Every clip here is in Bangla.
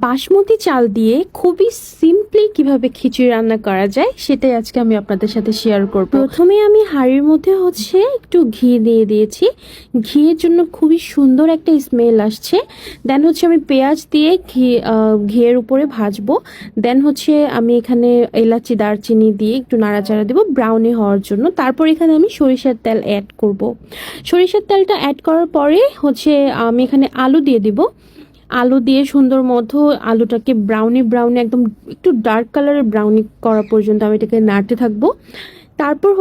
বাসমতি চাল দিয়ে খুবই সিম্পলি কিভাবে খিচুড়ি রান্না করা যায় সেটাই আজকে আমি আপনাদের সাথে শেয়ার করব। প্রথমে আমি হাঁড়ির মধ্যে একটু ঘি দিয়ে দিয়েছি। ঘিয়ের জন্য খুবই সুন্দর একটা স্মেল আসছে। দেন আমি পেঁয়াজ দিয়ে ঘিয়ের উপরে ভাজবো। দেন আমি এখানে এলাচি দারচিনি দিয়ে একটু নাড়াচাড়া দেবো ব্রাউনি হওয়ার জন্য। তারপর এখানে আমি সরিষার তেল অ্যাড করব। সরিষার তেলটা অ্যাড করার পরে আমি এখানে আলু দিয়ে দিব। আলু দিয়ে সুন্দর মতো আলুটাকে ব্রাউনি একদম একটু ডার্ক কালারের ব্রাউনি করা পর্যন্ত আমি এটাকে নাড়তে থাকবো। তারপর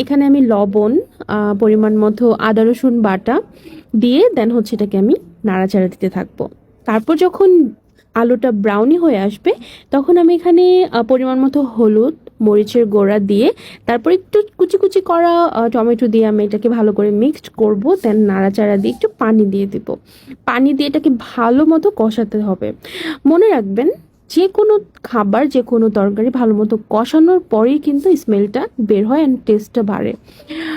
এখানে আমি লবণ, পরিমাণ মতো আদা রসুন বাটা দিয়ে দেন এটাকে আমি নাড়াচাড়া দিতে থাকবো। তারপর যখন আলুটা ব্রাউনি হয়ে আসবে তখন আমি এখানে পরিমাণ মতো হলুদ, মরিচের গুঁড়া দিয়ে তারপর একটু কুচি কুচি করা টমেটো দিয়ে আমি এটাকে ভালো করে মিক্সড করব। দেন নাড়াচাড়া দিয়ে একটু পানি দিয়ে দিব। পানি দিয়ে এটাকে ভালো মতো কষাতে হবে। মনে রাখবেন, যে কোনো খাবার, যে কোনো তরকারি ভালো মতো কষানোর পরেই কিন্তু স্মেলটা বের হয় অ্যান্ড টেস্টটা বাড়ে।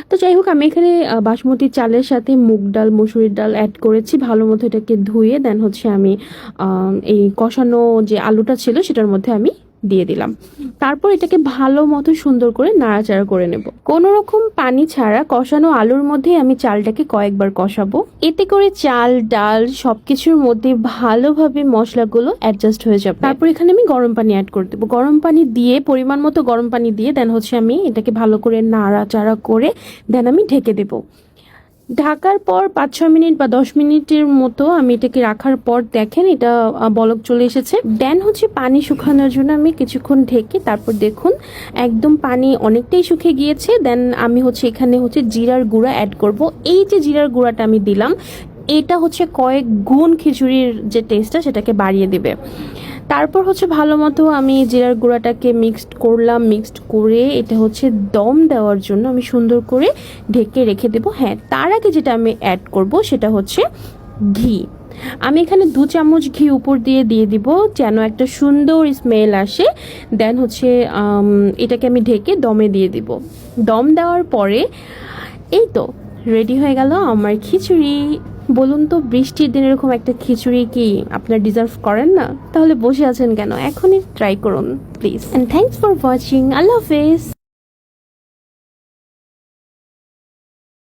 তো যাই হোক, আমি এখানে বাসমতি চালের সাথে মুগ ডাল, মসুরির ডাল অ্যাড করেছি। ভালো মতো এটাকে ধুয়ে দেন আমি এই কষানো যে আলুটা ছিল সেটার মধ্যে আমি দিয়ে দিলাম। তারপর এটাকে ভালো মতো সুন্দর করে নাড়াচাড়া করে নেব। কোনো রকম পানি ছাড়া কষানো আলুর মধ্যে আমি চালটাকে কয়েকবার কষাবো। এতে করে চাল, ডাল সবকিছুর মধ্যে ভালোভাবে মশলাগুলো অ্যাডজাস্ট হয়ে যাবে। তারপর এখানে আমি গরম পানি অ্যাড করে দেবো। গরম পানি দিয়ে পরিমাণ মতো গরম পানি দিয়ে দেন আমি এটাকে ভালো করে নাড়াচাড়া করে দেন আমি ঢেকে দেবো। ঢাকার পর 5-6 মিনিট বা 10 মিনিটের মতো আমি এটাকে রাখার পর দেখেন এটা বলক চলে এসেছে। দেন পানি শুকানোর জন্য আমি কিছুক্ষণ ঢেকে তারপর দেখুন একদম পানি অনেকটাই শুকিয়ে গিয়েছে। দেন আমি এখানে জিরার গুঁড়া অ্যাড করব। এই যে জিরার গুঁড়াটা আমি দিলাম, এটা কয়েক গুণ খিচুড়ির যে টেস্টটা সেটাকে বাড়িয়ে দেবে। তারপর ভালো মতো আমি জিরার গুঁড়াটাকে মিক্সড করলাম। মিক্সড করে এটা দম দেওয়ার জন্য আমি সুন্দর করে ঢেকে রেখে দেব। হ্যাঁ, তার আগে যেটা আমি অ্যাড করব সেটা ঘি। আমি এখানে 2 চামচ ঘি উপর দিয়ে দিব যেন একটা সুন্দর স্মেল আসে। দেন এটাকে আমি ঢেকে দমে দিয়ে দিব। দম দেওয়ার পরে এই তো রেডি হয়ে গেল আমার খিচুড়ি। বলুন তো, বৃষ্টির দিনে এরকম একটা খিচুড়ি কি আপনার ডিজার্ভ করেন না? তাহলে বসে আছেন কেন? এখনই ট্রাই করুন please. And thanks for watching. আল্লাহ হাফেজ।